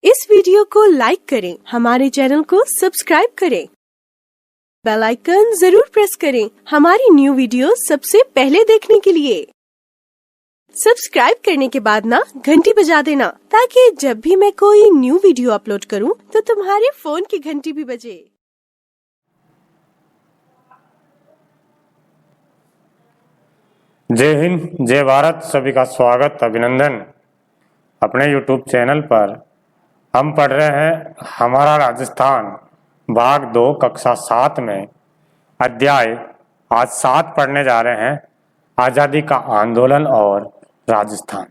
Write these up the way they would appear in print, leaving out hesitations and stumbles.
इस वीडियो को लाइक करें, हमारे चैनल को सब्सक्राइब करें, बेल आइकन जरूर प्रेस करें हमारी न्यू वीडियो सबसे पहले देखने के लिए। सब्सक्राइब करने के बाद ना घंटी बजा देना, ताकि जब भी मैं कोई न्यू वीडियो अपलोड करूं तो तुम्हारे फोन की घंटी भी बजे। जय हिंद, जय भारत। सभी का स्वागत, अभिनंदन। अपने YouTube चैनल पर हम पढ़ रहे हैं हमारा राजस्थान भाग 2 कक्षा 7 में अध्याय आज 7 पढ़ने जा रहे हैं, आज़ादी का आंदोलन और राजस्थान।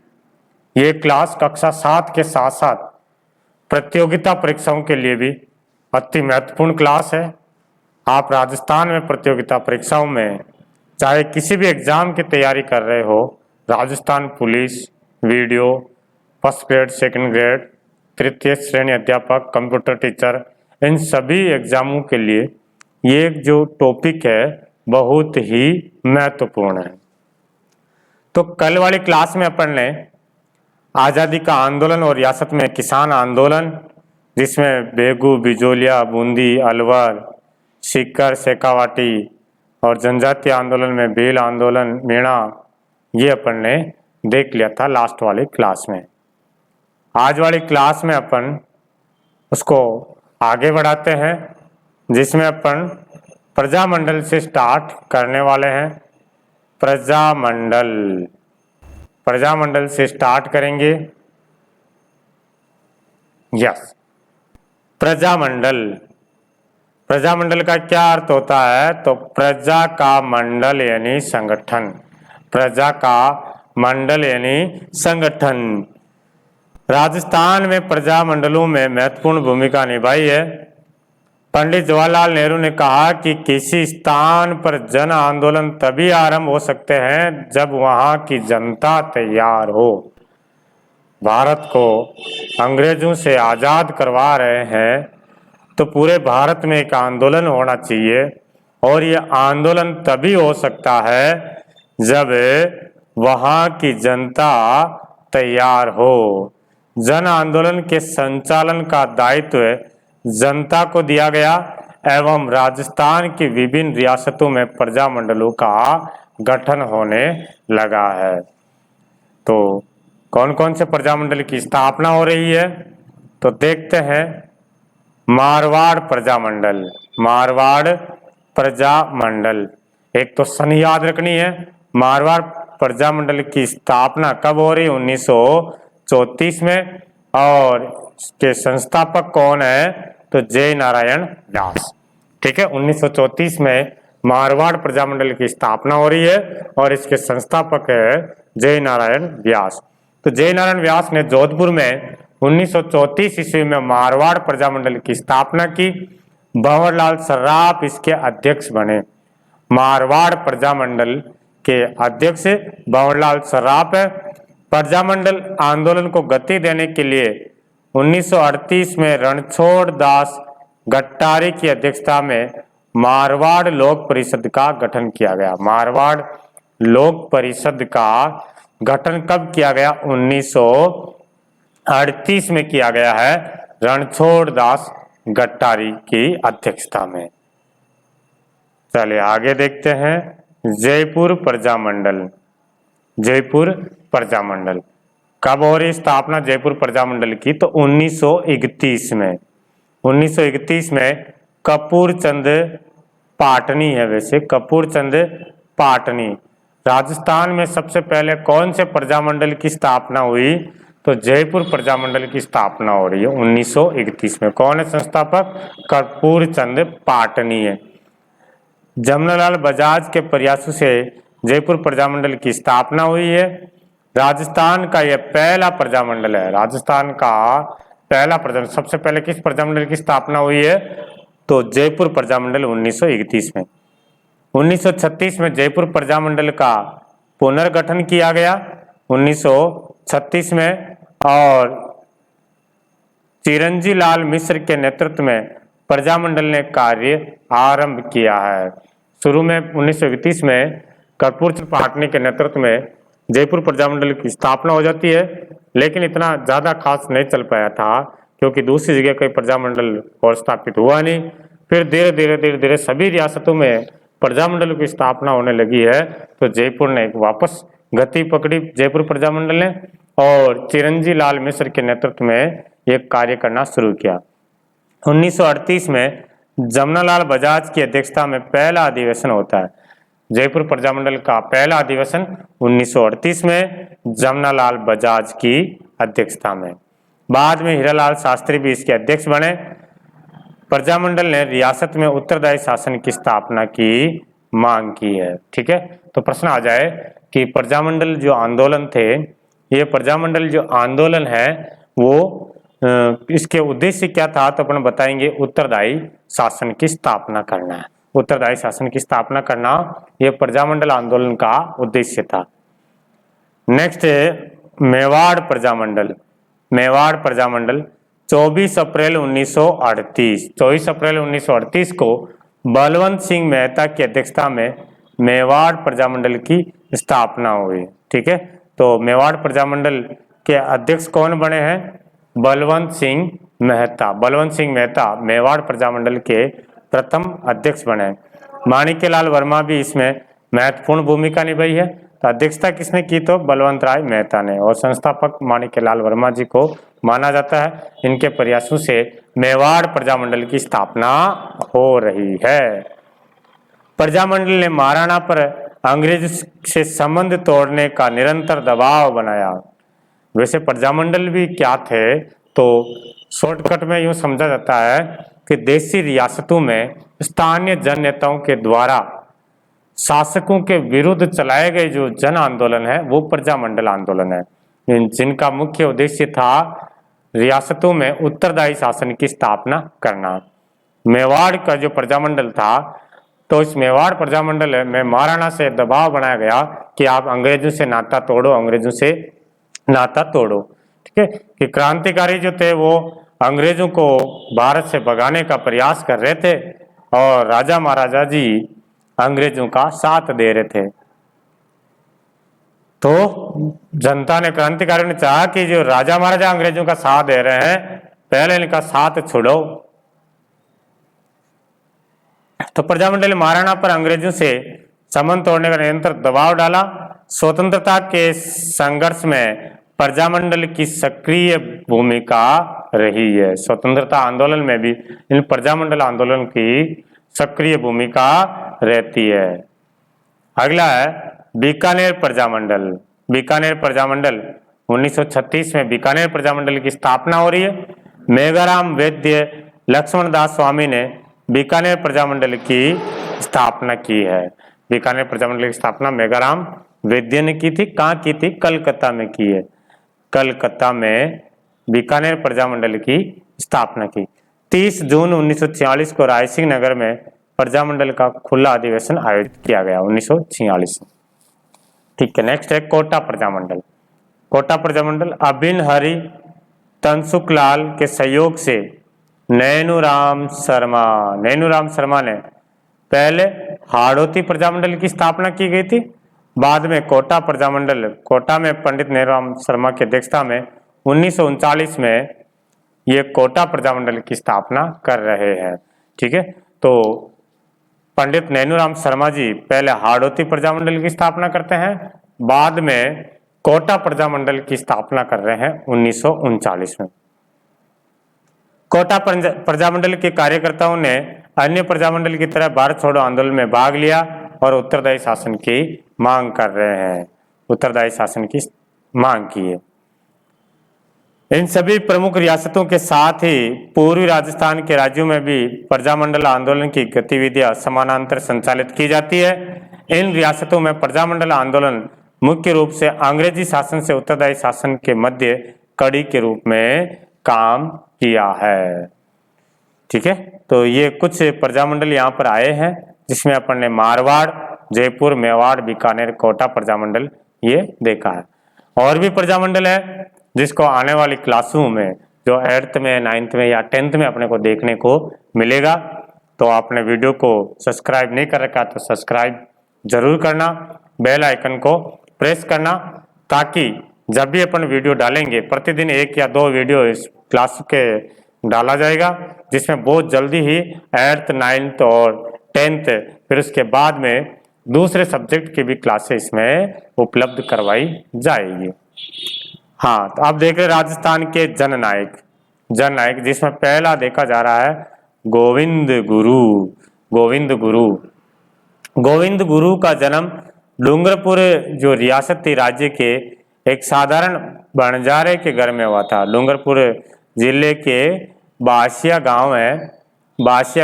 ये क्लास कक्षा 7 के साथ साथ प्रतियोगिता परीक्षाओं के लिए भी अति महत्वपूर्ण क्लास है। आप राजस्थान में प्रतियोगिता परीक्षाओं में चाहे किसी भी एग्जाम की तैयारी कर रहे हो, Rajasthan police, video, first grade, second grade, तृतीय श्रेणी अध्यापक, कंप्यूटर टीचर, इन सभी एग्जामों के लिए ये जो टॉपिक है बहुत ही महत्वपूर्ण है। तो कल वाली क्लास में अपन ने आज़ादी का आंदोलन और रियासत में किसान आंदोलन, जिसमें बेगू, बिजोलिया, बूंदी, अलवर, सीकर, शेखावाटी और जनजातीय आंदोलन में भील आंदोलन, मीणा, ये अपन ने देख लिया था लास्ट वाली क्लास में। आज वाली क्लास में अपन उसको आगे बढ़ाते हैं, जिसमें अपन प्रजामंडल से स्टार्ट करने वाले हैं। प्रजामंडल से स्टार्ट करेंगे। यस, प्रजामंडल का क्या अर्थ होता है? तो प्रजा का मंडल यानी संगठन। प्रजा का मंडल यानी संगठन। राजस्थान में प्रजामंडलों में महत्वपूर्ण भूमिका निभाई है। पंडित जवाहरलाल नेहरू ने कहा कि किसी स्थान पर जन आंदोलन तभी आरंभ हो सकते हैं जब वहां की जनता तैयार हो। भारत को अंग्रेजों से आजाद करवा रहे हैं तो पूरे भारत में एक आंदोलन होना चाहिए, और ये आंदोलन तभी हो सकता है जब वहां की जनता तैयार हो। जन आंदोलन के संचालन का दायित्व जनता को दिया गया एवं राजस्थान की विभिन्न रियासतों में प्रजामंडलों का गठन होने लगा है। तो कौन कौन से प्रजामंडल की स्थापना हो रही है? तो देखते हैं। मारवाड़ प्रजामंडल, एक तो सन याद रखनी है। मारवाड़ प्रजामंडल की स्थापना कब हो रही? 1934 में। और इसके संस्थापक कौन है? तो जय नारायण व्यास। ठीक है, 1934 में मारवाड़ प्रजामंडल की स्थापना हो रही है और इसके संस्थापक है जय नारायण व्यास। तो जय नारायण व्यास ने जोधपुर में 1934 ईस्वी में मारवाड़ प्रजामंडल की स्थापना की। भंवरलाल सर्राफ इसके अध्यक्ष बने। मारवाड़ प्रजामंडल के अध्यक्ष भंवरलाल सर्राफ है। प्रजामंडल आंदोलन को गति देने के लिए 1938 में रणछोड़ दास गट्टारी की अध्यक्षता में मारवाड़ लोक परिषद का गठन किया गया। मारवाड़ लोक परिषद का गठन कब किया गया? 1938 में किया गया है, रणछोड़ दास गट्टारी की अध्यक्षता में। चलिए आगे देखते हैं। जयपुर प्रजामंडल कब हो रही स्थापना जयपुर प्रजामंडल की? तो 1931 में। 1931 में कपूर चंद पाटनी है। वैसे कपूर चंद पाटनी। राजस्थान में सबसे पहले कौन से प्रजामंडल की स्थापना हुई? तो जयपुर प्रजामंडल की स्थापना हो रही है 1931 में। कौन है संस्थापक? कपूर चंद पाटनी है। जमनालाल बजाज के प्रयासों से जयपुर प्रजामंडल की स्थापना हुई है। राजस्थान का यह पहला प्रजामंडल है। राजस्थान का पहला प्रजामंडल। सबसे पहले किस प्रजामंडल की स्थापना हुई है? तो जयपुर प्रजामंडल 1931 में। 1936 में जयपुर प्रजामंडल का पुनर्गठन किया गया 1936 में, और चिरंजी लाल मिश्र के नेतृत्व में प्रजामंडल ने कार्य आरंभ किया है। शुरू में 1931 में कपूर चंद पाटनी के नेतृत्व में जयपुर प्रजामंडल की स्थापना हो जाती है, लेकिन इतना ज़्यादा खास नहीं चल पाया था क्योंकि दूसरी जगह कोई प्रजामंडल और स्थापित हुआ नहीं। फिर धीरे धीरे सभी रियासतों में प्रजामंडल की स्थापना होने लगी है, तो जयपुर ने वापस गति पकड़ी, जयपुर प्रजामंडल ने, और चिरंजी लाल मिश्र के नेतृत्व में ये कार्य करना शुरू किया। 1938 में जमनालाल बजाज की अध्यक्षता में पहला अधिवेशन होता है। जयपुर प्रजामंडल का पहला अधिवेशन 1938 में जमनालाल बजाज की अध्यक्षता में। बाद में हीरालाल शास्त्री भी इसके अध्यक्ष बने। प्रजामंडल ने रियासत में उत्तरदायी शासन की स्थापना की मांग की है। ठीक है, तो प्रश्न आ जाए कि प्रजामंडल जो आंदोलन थे, ये प्रजामंडल जो आंदोलन है वो इसके उद्देश्य क्या था, तो अपन बताएंगे उत्तरदायी शासन की स्थापना करना है। उत्तरदायी शासन की स्थापना करना यह प्रजामंडल आंदोलन का उद्देश्य था। नेक्स्ट है मेवाड़ प्रजामंडल। मेवाड़ प्रजामंडल 24 अप्रैल 1938 को बलवंत सिंह मेहता की अध्यक्षता में मेवाड़ प्रजामंडल की स्थापना हुई। ठीक है, तो मेवाड़ प्रजामंडल के अध्यक्ष कौन बने हैं? बलवंत सिंह मेहता। बलवंत सिंह मेहता मेवाड़ प्रजामंडल के प्रथम अध्यक्ष बने। माणिक्यलाल वर्मा भी इसमें महत्वपूर्ण भूमिका निभाई है। तो अध्यक्षता किसने की? तो बलवंत राय मेहता ने, और संस्थापक माणिक्यलाल वर्मा जी को माना जाता है। इनके प्रयासों से मेवाड़ प्रजामंडल की स्थापना हो रही है। प्रजामंडल ने महाराणा पर अंग्रेज से संबंध तोड़ने का निरंतर दबाव बनाया। वैसे प्रजामंडल भी क्या थे, तो शॉर्टकट में यूं समझा जाता है कि देशी रियासतों में स्थानीय जन नेताओं के द्वारा शासकों के विरुद्ध चलाए गए जो जन आंदोलन है वो प्रजामंडल आंदोलन है, जिनका मुख्य उद्देश्य था रियासतों में उत्तरदायी शासन की स्थापना करना। मेवाड़ का जो प्रजामंडल था, तो इस मेवाड़ प्रजामंडल में महाराणा से दबाव बनाया गया कि आप अंग्रेजों से नाता तोड़ो, अंग्रेजों से नाता तोड़ो। ठीक है, कि क्रांतिकारी जो थे वो अंग्रेजों को भारत से भगाने का प्रयास कर रहे थे और राजा महाराजा जी अंग्रेजों का साथ दे रहे थे। तो जनता ने, क्रांतिकारियों ने चाहा कि जो राजा महाराजा अंग्रेजों का साथ दे रहे हैं, पहले इनका साथ छोड़ो। तो प्रजामंडल महाराणा पर अंग्रेजों से संबंध तोड़ने का निरंतर दबाव डाला। स्वतंत्रता के संघर्ष में प्रजामंडल की सक्रिय भूमिका रही है। स्वतंत्रता आंदोलन में भी इन प्रजामंडल आंदोलन की सक्रिय भूमिका रहती है। अगला है बीकानेर प्रजामंडल। बीकानेर प्रजामंडल 1936 में बीकानेर प्रजामंडल की स्थापना हो रही है। मेघाराम वैद्य लक्ष्मण दास स्वामी ने बीकानेर प्रजामंडल की स्थापना की है। बीकानेर प्रजामंडल की स्थापना मेघाराम वैद्य ने की थी। कहाँ की थी? कलकत्ता में की है। कलकत्ता में बीकानेर प्रजामंडल की स्थापना की। 30 जून 1946 को रायसिंह नगर में प्रजामंडल का खुला अधिवेशन आयोजित किया गया 1946। ठीक है, नेक्स्ट है कोटा प्रजामंडल। कोटा प्रजामंडल अभिन हरि तनसुखलाल के सहयोग से नैनूराम शर्मा ने पहले हाड़ौती प्रजामंडल की स्थापना की गई थी। बाद में कोटा प्रजामंडल, कोटा में पंडित नैनूराम शर्मा की अध्यक्षता में 1939 में ये कोटा प्रजामंडल की स्थापना कर रहे हैं। ठीक है, तो पंडित नैनूराम शर्मा जी पहले हाड़ौती प्रजामंडल की स्थापना करते हैं, बाद में कोटा प्रजामंडल की स्थापना कर रहे हैं 1939 में। कोटा प्रजामंडल के कार्यकर्ताओं ने अन्य प्रजामंडल की तरह भारत छोड़ो आंदोलन में भाग लिया और उत्तरदायी शासन की मांग कर रहे हैं। उत्तरदायी शासन की मांग की है। इन सभी प्रमुख रियासतों के साथ ही पूर्वी राजस्थान के राज्यों में भी प्रजामंडल आंदोलन की गतिविधियां समानांतर संचालित की जाती है। इन रियासतों में प्रजामंडल आंदोलन मुख्य रूप से अंग्रेजी शासन से उत्तरदायी शासन के मध्य कड़ी के रूप में काम किया है। ठीक है, तो ये कुछ प्रजामंडल यहाँ पर आए हैं, जिसमें अपन ने मारवाड़, जयपुर, मेवाड़, बीकानेर, कोटा प्रजामंडल ये देखा है। और भी प्रजामंडल है जिसको आने वाली क्लासों में, जो 8th में, 9th में या 10th में अपने को देखने को मिलेगा। तो आपने वीडियो को सब्सक्राइब नहीं कर रखा तो सब्सक्राइब जरूर करना, बेल आइकन को प्रेस करना, ताकि जब भी अपन वीडियो डालेंगे प्रतिदिन 1 या 2 वीडियो इस क्लास के डाला जाएगा, जिसमें बहुत जल्दी ही 8th 9th और 10th फिर उसके बाद में दूसरे सब्जेक्ट की भी क्लासेस इसमें उपलब्ध करवाई जाएगी। हाँ, तो आप देख रहे राजस्थान के जननायक जिसमें पहला देखा जा रहा है गोविंद गुरु। गोविंद गुरु का जन्म डूंगरपुर जो रियासत थी राज्य के एक साधारण बंजारे के घर में हुआ था। डूंगरपुर जिले के बासिया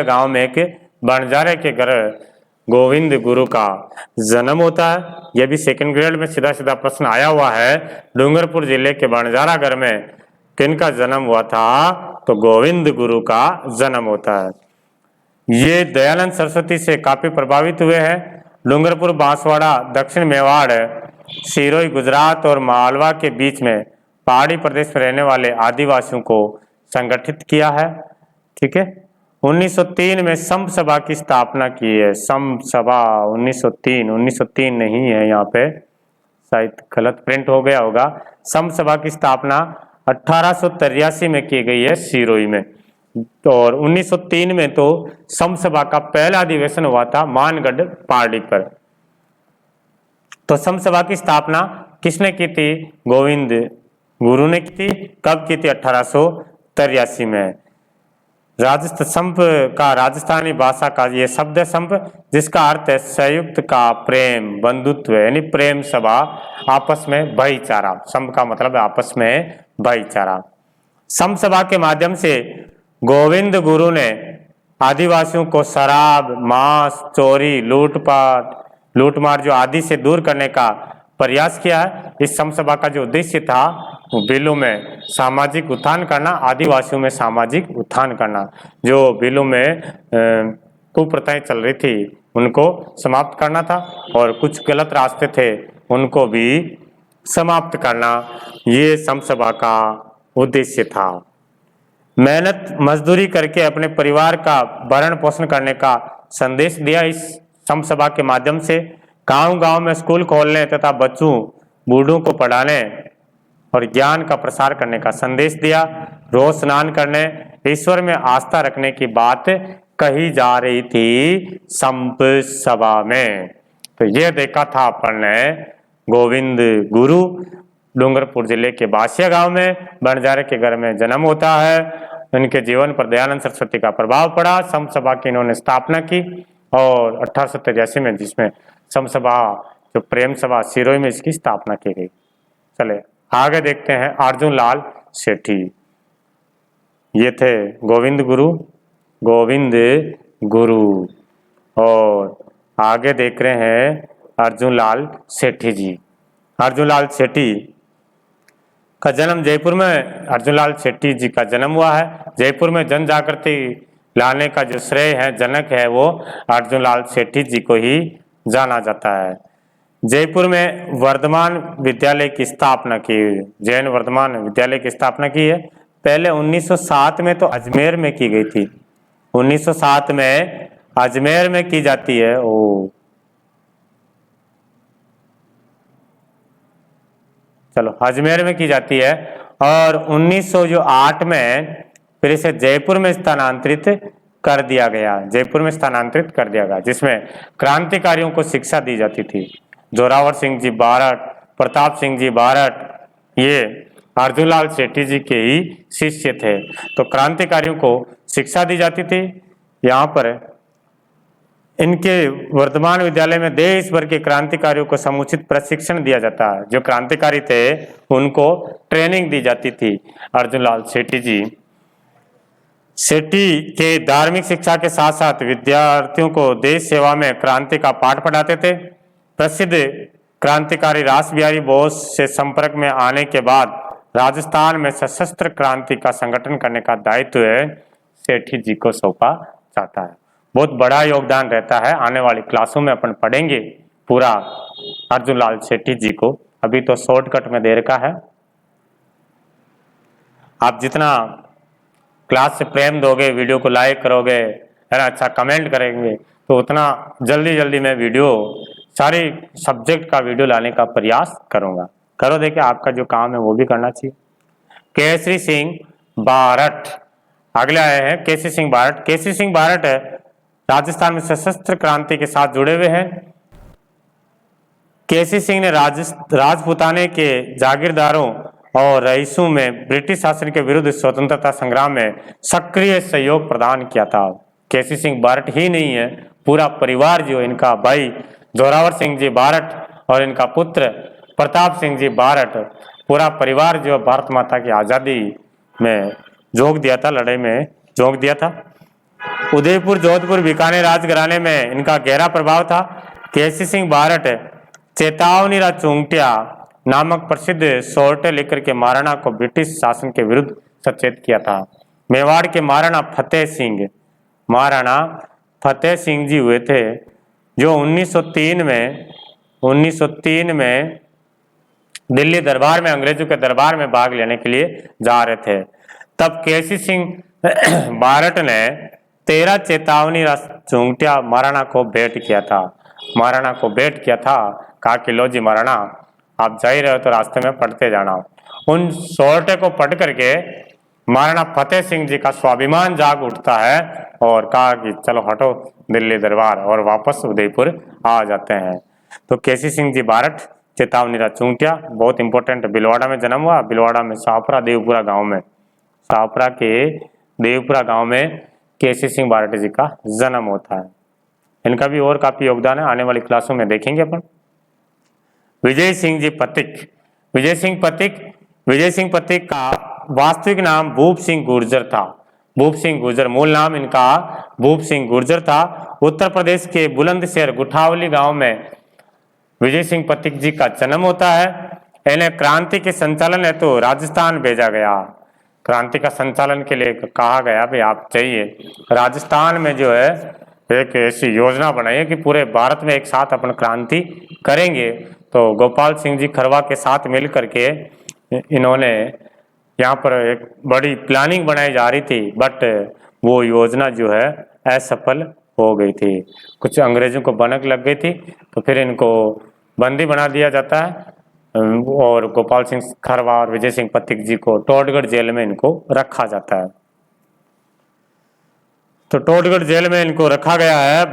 गांव में एक बंजारे के घर गोविंद गुरु का जन्म होता है। यह भी सेकंड ग्रेड में सीधा सीधा प्रश्न आया हुआ है। डूंगरपुर जिले के बंजारा घर में किनका जन्म हुआ था? तो गोविंद गुरु का जन्म होता है। ये दयानंद सरस्वती से काफी प्रभावित हुए हैं। डूंगरपुर बांसवाड़ा दक्षिण मेवाड़ सिरोही गुजरात और मालवा के बीच में पहाड़ी प्रदेश में रहने वाले आदिवासियों को संगठित किया है। ठीक है, 1903 में संप सभा की स्थापना की है। संप सभा 1903 नहीं है, यहाँ पे शायद गलत प्रिंट हो गया होगा। संप सभा की स्थापना 1883 में की गई है सिरोही में। और 1903 में तो संप सभा का पहला अधिवेशन हुआ था मानगढ़ पहाड़ी पर। तो संप सभा की स्थापना किसने की थी? गोविंद गुरु ने की थी। कब की थी? 1883 में। संप का राजस्थानी भाषा का ये शब्द है संप, जिसका अर्थ है संयुक्त का प्रेम, बंधुत्व, यानी प्रेम सभा, आपस में भाईचारा। संप का मतलब है आपस में भाईचारा। संप सभा के माध्यम से गोविंद गुरु ने आदिवासियों को शराब, मांस, चोरी, लूटमार जो आदि से दूर करने का प्रयास किया है। इस संप सभा का जो उद्देश्य था वो बिलों में सामाजिक उत्थान करना, आदिवासियों में सामाजिक उत्थान करना। जो बिलों में कुप्रथाएं चल रही थी उनको समाप्त करना था, और कुछ गलत रास्ते थे उनको भी समाप्त करना, ये संप सभा का उद्देश्य था। मेहनत मजदूरी करके अपने परिवार का भरण पोषण करने का संदेश दिया इस संप सभा के माध्यम से। गांव-गांव में स्कूल खोलने तथा बच्चों बूढ़ों को पढ़ाने और ज्ञान का प्रसार करने का संदेश दिया। रोज स्नान करने, ईश्वर में आस्था रखने की बात कही जा रही थी संप सभा में। तो यह देखा था अपन ने गोविंद गुरु डूंगरपुर जिले के बासिया गांव में बंजारे के घर में जन्म होता है। इनके जीवन पर दयानंद सरस्वती का प्रभाव पड़ा। संप सभा की इन्होंने स्थापना की और 1883 में, जिसमें संप सभा जो प्रेम सभा सिरोही में इसकी स्थापना की गई। चले आगे देखते हैं अर्जुन लाल सेठी। ये थे गोविंद गुरु। और आगे देख रहे हैं अर्जुन लाल सेठी जी। अर्जुन लाल सेठी का जन्म जयपुर में, अर्जुन लाल सेठी जी का जन्म हुआ है। जयपुर में जन जागृति लाने का जो श्रेय है, जनक है, वो अर्जुन लाल सेठी जी को ही जाना जाता है। जयपुर में वर्धमान विद्यालय की स्थापना की, जैन वर्धमान विद्यालय की स्थापना की है। पहले 1907 में तो अजमेर में की गई थी। 1907 में अजमेर में की जाती है। चलो अजमेर में की जाती है। और 1908 में फिर इसे जयपुर में स्थानांतरित कर दिया गया, जिसमें क्रांतिकारियों को शिक्षा दी जाती थी। जोरावर सिंह जी बारठ, प्रताप सिंह जी बारठ, ये अर्जुन लाल सेठी जी के ही शिष्य थे। तो क्रांतिकारियों को शिक्षा दी जाती थी। यहाँ पर इनके वर्धमान विद्यालय में देश भर के क्रांतिकारियों को समुचित प्रशिक्षण दिया जाता है। जो क्रांतिकारी थे उनको ट्रेनिंग दी जाती थी। अर्जुन लाल सेठी के धार्मिक शिक्षा के साथ साथ विद्यार्थियों को देश सेवा में क्रांति का पाठ पढ़ाते थे। प्रसिद्ध क्रांतिकारी रास बिहारी बोस से संपर्क में आने के बाद राजस्थान में सशस्त्र क्रांति का संगठन करने का दायित्व सेठी जी को सौंपा जाता है। बहुत बड़ा योगदान रहता है। आने वाली क्लासों में अपन पढ़ेंगे पूरा अर्जुन लाल सेठी जी को। अभी तो शॉर्टकट में दे रखा है। आप जितना क्लास से प्रेम दोगे, वीडियो को लाइक करोगे, है ना, अच्छा कमेंट करेंगे, तो उतना जल्दी मैं वीडियो सारे सब्जेक्ट का वीडियो लाने का प्रयास करूंगा। करो, देखिए आपका जो काम है वो भी करना चाहिए। केसरी सिंह बारट। अगले आए हैं केसी सिंह बारट। केसी सिंह बारट राजस्थान में सशस्त्र क्रांति के साथ जुड़े हुए हैं। केसी सिंह ने राजपूताने के जागीरदारों और रईसों में ब्रिटिश शासन के विरुद्ध स्वतंत्रता संग्राम में सक्रिय सहयोग प्रदान किया था। केसी सिंह बारट ही नहीं है, पूरा परिवार जो इनका भाई जोरावर सिंह जी बारट और इनका पुत्र प्रताप सिंह जी बारट, पूरा परिवार जो भारत माता की आज़ादी में झोंक दिया था, लड़ाई में झोंक दिया था। उदयपुर, जोधपुर, बीकानेर राजघराने में इनका गहरा प्रभाव था। केसी सिंह बारट चेतावनी रा चूंटिया नामक प्रसिद्ध सोर्टे लिखकर के महाराणा को ब्रिटिश शासन के विरुद्ध सचेत किया था। मेवाड़ के महाराणा फतेह सिंह जी हुए थे, जो 1903 में दिल्ली दरबार में, अंग्रेजों के दरबार में भाग लेने के लिए जा रहे थे। तब केसी सिंह बारट ने 13 चेतावनी चूंटिया महाराणा को भेंट किया था। कहा कि लो जी महाराणा, आप जा ही रहे हो तो रास्ते में पढ़ते जाना। उन सोर्टे को पढ़ करके महाराणा फतेह सिंह जी का स्वाभिमान जाग उठता है और कहा कि चलो हटो दिल्ली दरबार, और वापस उदयपुर आ जाते हैं। तो केसी सिंह जी बारट चेतावनी रा चूंटिया, बहुत इंपॉर्टेंट, भीलवाड़ा में जन्म हुआ। भीलवाड़ा में शाहपुरा देवपुरा गांव में, शाहपुरा के देवपुरा गांव में केसी सिंह बारट जी का जन्म होता है। इनका भी और काफी योगदान है, आने वाली क्लासों में देखेंगे अपन। विजय सिंह जी पथिक। विजय सिंह पथिक का वास्तविक नाम भूप सिंह गुर्जर था। भूप सिंह गुर्जर, मूल नाम इनका भूप सिंह गुर्जर था। उत्तर प्रदेश के बुलंदशहर गुठावली गांव में विजय सिंह पथिक जी का जन्म होता है। इन्हें क्रांति के संचालन हेतु राजस्थान भेजा गया। क्रांति का संचालन के लिए कहा गया भाई आप चाहिए राजस्थान में, जो है एक ऐसी योजना बनाई कि पूरे भारत में एक साथ अपन क्रांति करेंगे। तो गोपाल सिंह जी खरवा के साथ मिल करके इन्होंने यहाँ पर एक बड़ी प्लानिंग बनाई जा रही थी, बट वो योजना जो है असफल हो गई थी। कुछ अंग्रेजों को भनक लग गई थी, तो फिर इनको बंदी बना दिया जाता है और गोपाल सिंह खरवा और विजय सिंह पथिक जी को टोडगढ़ जेल में इनको रखा जाता है। तो टोडगढ़ जेल में इनको रखा गया है।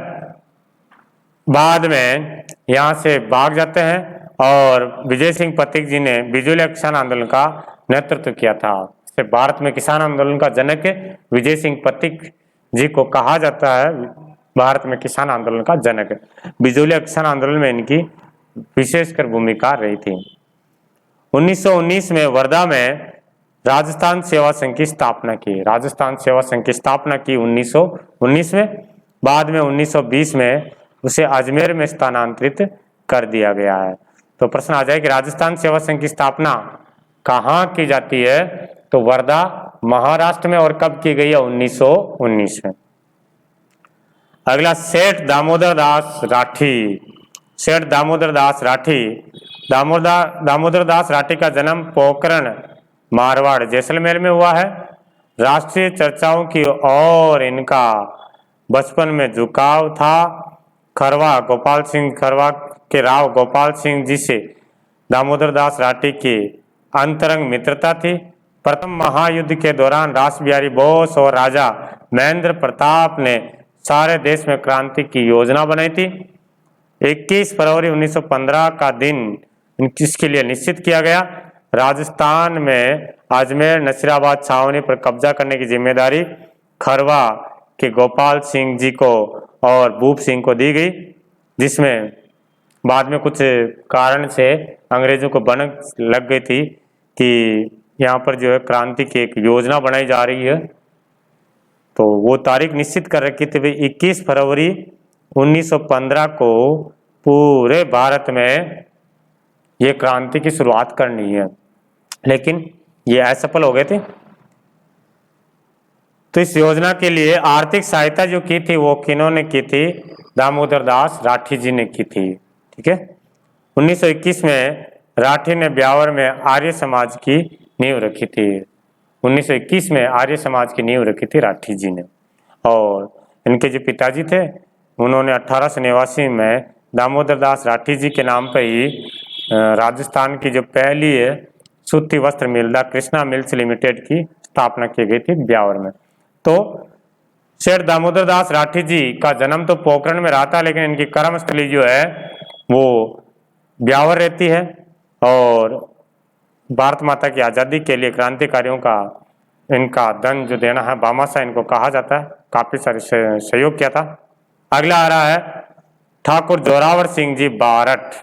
बाद में यहाँ से भाग जाते हैं और विजय सिंह पथिक जी ने बिजोलिया किसान आंदोलन का नेतृत्व किया था। से भारत में किसान आंदोलन का जनक विजय सिंह पथिक जी को कहा जाता है, भारत में किसान आंदोलन का जनक। बिजोलिया किसान आंदोलन में इनकी विशेषकर भूमिका रही थी। 1919 में वर्धा में राजस्थान सेवा संघ की स्थापना की। राजस्थान सेवा संघ की स्थापना की 1919 में। बाद में 1920 में उसे अजमेर में स्थानांतरित कर दिया गया है। तो प्रश्न आ जाए कि राजस्थान सेवा संघ की स्थापना कहाँ की जाती है, तो वर्धा महाराष्ट्र में, और कब की गई है, 1919 में। अगला सेठ दामोदर दास राठी। सेठ दामोदर दास राठी। दामोदर दास राठी का जन्म पोखरण मारवाड़ जैसलमेर में हुआ है। राष्ट्रीय चर्चाओं की ओर इनका बचपन में झुकाव था। खरवा के राव गोपाल सिंह जी से दामोदर दास राठी की अंतरंग मित्रता थी। प्रथम महायुद्ध के दौरान रास बिहारी बोस और राजा महेंद्र प्रताप ने सारे देश में क्रांति की योजना बनाई थी। 21 फरवरी 1915 का दिन इसके लिए निश्चित किया गया। राजस्थान में अजमेर, नसीराबाद, छावनी पर कब्जा करने की जिम्मेदारी खरवा के गोपाल सिंह जी को और भूप सिंह को दी गई, जिसमें बाद में कुछ कारण से अंग्रेजों को भनक लग गई थी कि यहाँ पर जो है क्रांति की एक योजना बनाई जा रही है। तो वो तारीख निश्चित कर रखी थी, 21 फरवरी 1915 को पूरे भारत में ये क्रांति की शुरुआत करनी है, लेकिन ये असफल हो गए थे। तो इस योजना के लिए आर्थिक सहायता जो की थी वो किन्होंने की थी, दामोदर दास राठी जी ने की थी। ठीक है। 1921 में राठी ने ब्यावर में आर्य समाज की नींव रखी थी। 1921 में आर्य समाज की नींव रखी थी राठी जी ने। और इनके जो पिताजी थे उन्होंने 1889 में दामोदर दास राठी जी के नाम पर ही राजस्थान की जो पहली सूती वस्त्र मिल दा कृष्णा मिल्स लिमिटेड की स्थापना की गई थी ब्यावर में। तो सेठ दामोदर दास राठी जी का जन्म तो पोखरण में रहा था, लेकिन इनकी कर्मस्थली जो है वो ब्यावर रहती है। और भारत माता की आज़ादी के लिए क्रांतिकारियों का इनका धन जो देना है भामाशाह इनको कहा जाता है, काफी सारे सहयोग किया था। अगला आ रहा है ठाकुर जोरावर सिंह जी बारठ।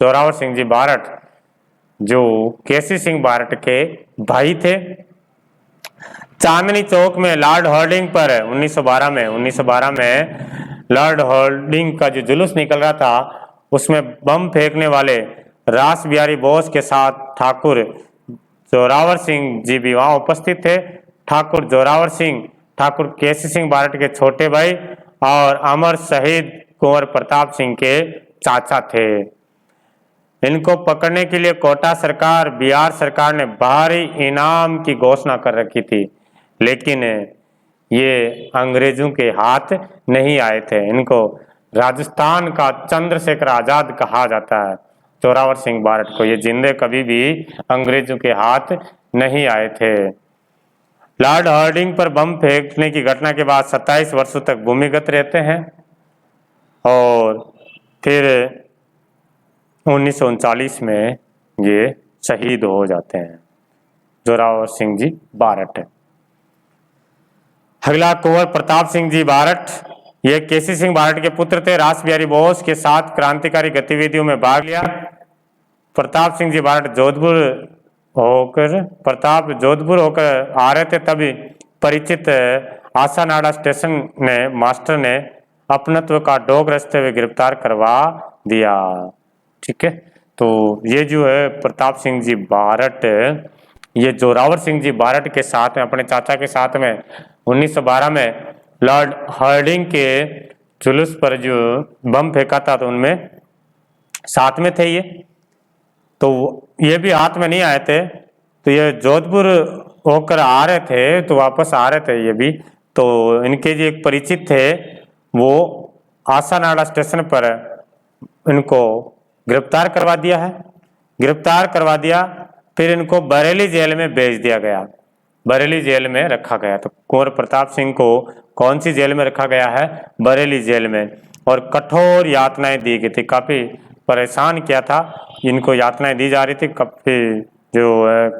जोरावर सिंह जी बारठ जो केसी सिंह बारठ के भाई थे। चांदनी चौक में लॉर्ड हार्डिंग पर 1912 में लॉर्ड हार्डिंग का जो जुलूस निकल रहा था उसमें बम फेंकने वाले रास बिहारी बोस के साथ ठाकुर जोरावर सिंह जी भी वहां उपस्थित थे। ठाकुर जोरावर सिंह ठाकुर केसी सिंह बारठ के छोटे भाई और अमर शहीद कुंवर प्रताप सिंह के चाचा थे। इनको पकड़ने के लिए कोटा सरकार, बिहार सरकार ने भारी इनाम की घोषणा कर रखी थी, लेकिन ये अंग्रेजों के हाथ नहीं आए थे। इनको राजस्थान का चंद्रशेखर आजाद कहा जाता है, जोरावर सिंह बारठ को। ये जिंदे कभी भी अंग्रेजों के हाथ नहीं आए थे। लॉर्ड हार्डिंग पर बम फेंकने की घटना के बाद 27 वर्षों तक भूमिगत रहते हैं और फिर 1939 में ये शहीद हो जाते हैं, जोरावर सिंह जी बारठ। अगला कुंवर प्रताप सिंह जी बारठ, ये केसी सिंह बारठ के पुत्र थे। रास बिहारी बोस के साथ क्रांतिकारी गतिविधियों में भाग लिया। प्रताप सिंह जी बारठ जोधपुर होकर आ रहे थे, तभी परिचित आसानाडा स्टेशन ने मास्टर ने अपनत्व का डोग रचते हुए गिरफ्तार करवा दिया। ठीक है, तो ये जो है प्रताप सिंह जी बारठ, ये जोरावर सिंह जी बारठ के साथ में, अपने चाचा के साथ में 1912 में लॉर्ड हार्डिंग के जुलूस पर जो बम फेंका था तो उनमें साथ में थे ये। तो ये भी हाथ में नहीं आए थे, तो ये जोधपुर होकर आ रहे थे, तो वापस आ रहे थे ये भी। तो इनके जो एक परिचित थे वो आसानाडा स्टेशन पर इनको गिरफ्तार करवा दिया है। गिरफ्तार करवा दिया, फिर इनको बरेली जेल में भेज दिया गया, बरेली जेल में रखा गया। तो कुंवर प्रताप सिंह को कौन सी जेल में रखा गया है? बरेली जेल में। और कठोर यातनाएं दी गई थी, काफी परेशान किया था इनको, यातनाएं दी जा रही थी, काफी जो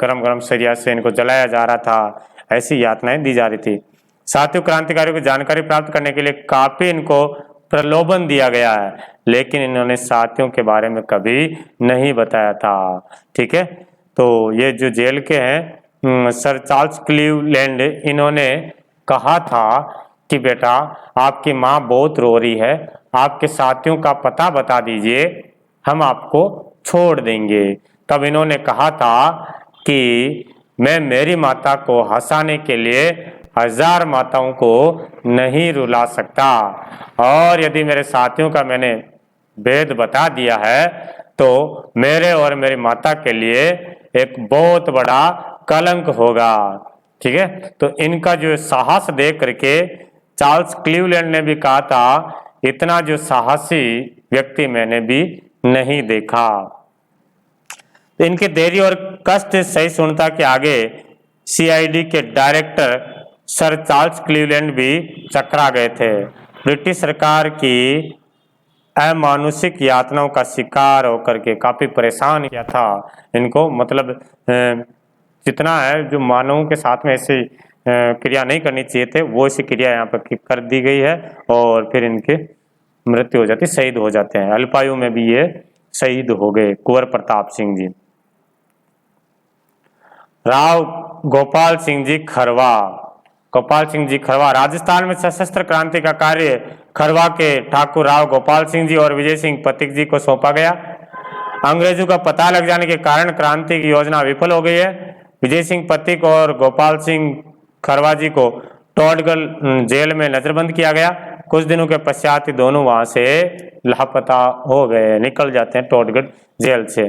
गरम गरम सरिया से इनको जलाया जा रहा था, ऐसी यातनाएं दी जा रही थी। साथियों, क्रांतिकारियों की जानकारी प्राप्त करने के लिए काफी इनको प्रलोभन दिया गया है, लेकिन इन्होंने साथियों के बारे में कभी नहीं बताया था। ठीक है, तो ये जो जेल के हैं सर चार्ल्स क्लीवलैंड, इन्होंने कहा था कि बेटा आपकी माँ बहुत रो रही है, आपके साथियों का पता बता दीजिए, हम आपको छोड़ देंगे। तब इन्होंने कहा था कि मैं मेरी माता को हंसाने के लिए 1000 माताओं को नहीं रुला सकता, और यदि मेरे साथियों का मैंने भेद बता दिया है तो मेरे और मेरी माता के लिए एक बहुत बड़ा कलंक होगा। ठीक है, तो इनका जो साहस देख करके चार्ल्स क्लीवलैंड ने भी कहा था, इतना जो साहसी व्यक्ति मैंने भी नहीं देखा। तो इनके धैर्य और कष्ट सहिष्णुता के आगे सीआईडी के डायरेक्टर सर चार्ल्स क्लीवलैंड भी चकरा गए थे। ब्रिटिश सरकार की अमानुषिक यातनाओं का शिकार होकर के काफी परेशान किया था इनको। मतलब जितना है जो मानवों के साथ में ऐसी क्रिया नहीं करनी चाहिए थे, वो ऐसी क्रिया यहाँ पर कर दी गई है, और फिर इनके मृत्यु हो जाती, शहीद हो जाते हैं। अल्पायु में भी ये शहीद हो गए, कुंवर प्रताप सिंह जी। राव गोपाल सिंह जी खरवा। गोपाल सिंह जी खरवा, राजस्थान में सशस्त्र क्रांति का कार्य खरवा के ठाकुर राव गोपाल सिंह जी और विजय सिंह पथिक जी को सौंपा गया। अंग्रेजों का पता लग जाने के कारण क्रांति की योजना विफल हो गई है। विजय सिंह पथिक और गोपाल सिंह खरवा जी को टोडगढ़ जेल में नजरबंद किया गया। कुछ दिनों के पश्चात दोनों वहां से लापता हो गए, निकल जाते हैं टोडगढ़ जेल से।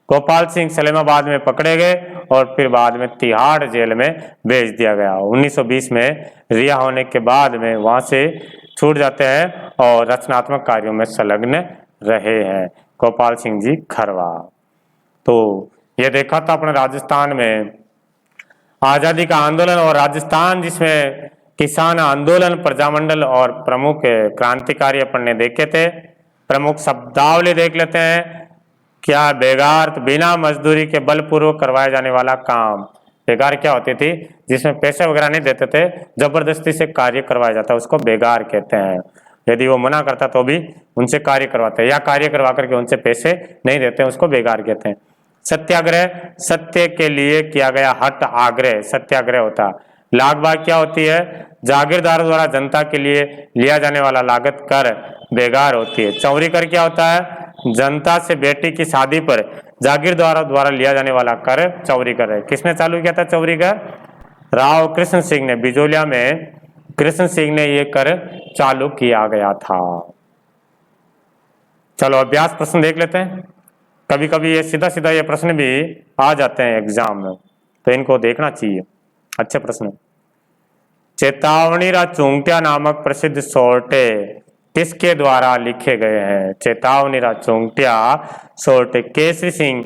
गोपाल सिंह सलेमाबाद में पकड़े गए और फिर बाद में तिहाड़ जेल में भेज दिया गया। 1920 में रिहा होने के बाद में वहां से छूट जाते हैं और रचनात्मक कार्यों में संलग्न रहे हैं गोपाल सिंह जी खरवा। तो ये देखा था अपने राजस्थान में आजादी का आंदोलन और राजस्थान, जिसमें किसान आंदोलन, प्रजामंडल और प्रमुख क्रांतिकारी अपन ने देखे थे। प्रमुख शब्दावली देख लेते हैं। क्या बेगार? तो बिना मजदूरी के बलपूर्वक करवाया जाने वाला काम। बेगार क्या होती थी? जिसमें पैसे वगैरह नहीं देते थे, जबरदस्ती से कार्य करवाया जाता है, उसको बेगार कहते हैं। यदि वो मना करता तो भी उनसे कार्य करवाते हैं, या कार्य करवा करके उनसे पैसे नहीं देते, उसको बेगार कहते हैं। सत्याग्रह, सत्य के लिए किया गया हट आग्रह सत्याग्रह होता है। लागबाग क्या होती है? जागीरदारों द्वारा जनता के लिए लिया जाने वाला लागत कर बेगार होती है। चौरी कर क्या होता है? जनता से बेटी की शादी पर जागीरदारों द्वारा लिया जाने वाला कर चौरी कर है। किसने चालू किया था चौरी कर? राव कृष्ण सिंह ने। बिजोलिया में कृष्ण सिंह ने ये कर चालू किया गया था। चलो अभ्यास प्रश्न देख लेते हैं। कभी कभी ये सीधा सीधा ये प्रश्न भी आ जाते हैं एग्जाम में, तो इनको देखना चाहिए, अच्छे प्रश्न। चेतावनी रा चूंटिया नामक प्रसिद्ध सोर्टे किसके द्वारा लिखे गए हैं? चेतावनी रा चूंटिया सोर्टे केसरी सिंह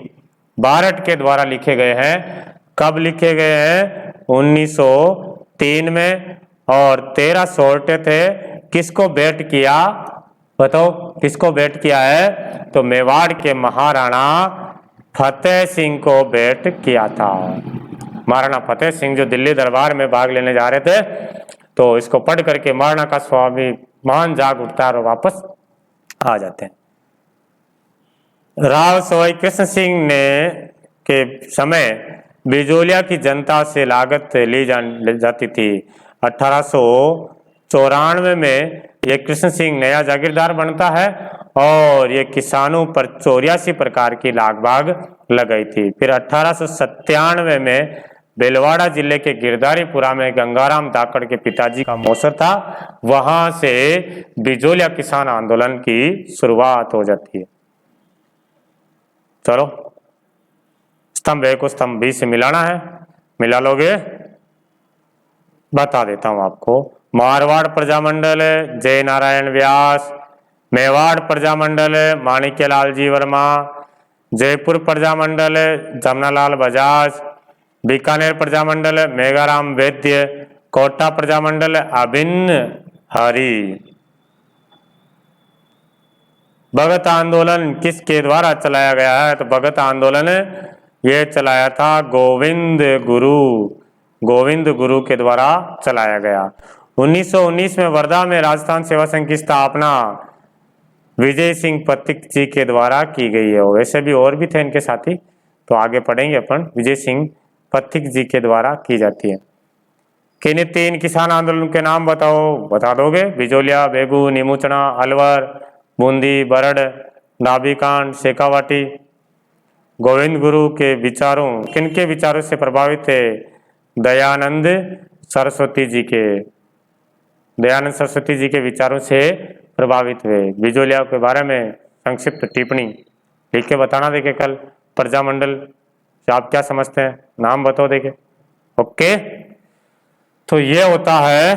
बारट के द्वारा लिखे गए हैं। कब लिखे गए हैं? 1903 में। और 13 सोर्टे थे। किसको भेंट किया? बताओ किसको भेंट किया है? तो मेवाड़ के महाराणा फतेह सिंह को भेंट किया था। महाराणा फतेह सिंह जो दिल्ली दरबार में भाग लेने जा रहे थे, तो इसको पढ़ करके महाराणा का स्वाभिमान जाग उठता है और वापस आ जाते हैं। राव सवाई कृष्ण सिंह ने के समय बिजोलिया की जनता से लागत ली जाती थी। 1894 में ये कृष्ण सिंह नया जागीरदार बनता है और ये किसानों पर 84 प्रकार की लागबाग लगाई थी। फिर 1897 में बेलवाड़ा जिले के गिरधारीपुरा में गंगाराम धाकड़ के पिताजी का मौसर था, वहां से बिजोलिया किसान आंदोलन की शुरुआत हो जाती है। चलो स्तंभ ए को स्तंभ बी से मिलाना है, मिला लोगे? बता देता हूं आपको। मारवाड़ प्रजामंडल जय नारायण व्यास, मेवाड़ प्रजामंडल माणिक्यलाल जी वर्मा, जयपुर प्रजामंडल जमनालाल बजाज, बीकानेर प्रजामंडल मेघाराम वैद्य, कोटा प्रजामंडल अभिन्न हरि। भगत आंदोलन किसके द्वारा चलाया गया है? तो भगत आंदोलन ये चलाया था गोविंद गुरु के द्वारा चलाया गया। 1919 में वर्धा में राजस्थान सेवा संघ की स्थापना विजय सिंह पथिक जी के द्वारा की गई है। वैसे भी और भी थे इनके साथी, तो आगे पढ़ेंगे अपन। विजय सिंह पथिक जी के द्वारा की जाती है। किन्हीं 3 किसान आंदोलन के नाम बताओ? बता दोगे? बिजोलिया, बेगू, नीमूचना, अलवर, बूंदी, बरड़, नाभिकांड, शेखावाटी। गोविंद गुरु के विचारों, किनके विचारों से प्रभावित थे? दयानंद सरस्वती जी के विचारों से प्रभावित हुए। बिजोलिया के बारे में संक्षिप्त टिप्पणी लिख के बताना देखे कल। प्रजामंडल से आप क्या समझते हैं? नाम बताओ देखे। ओके, तो ये होता है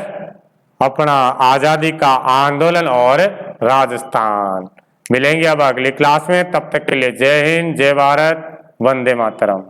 अपना आजादी का आंदोलन और राजस्थान। मिलेंगे अब अगली क्लास में, तब तक के लिए जय हिंद, जय भारत, वंदे मातरम।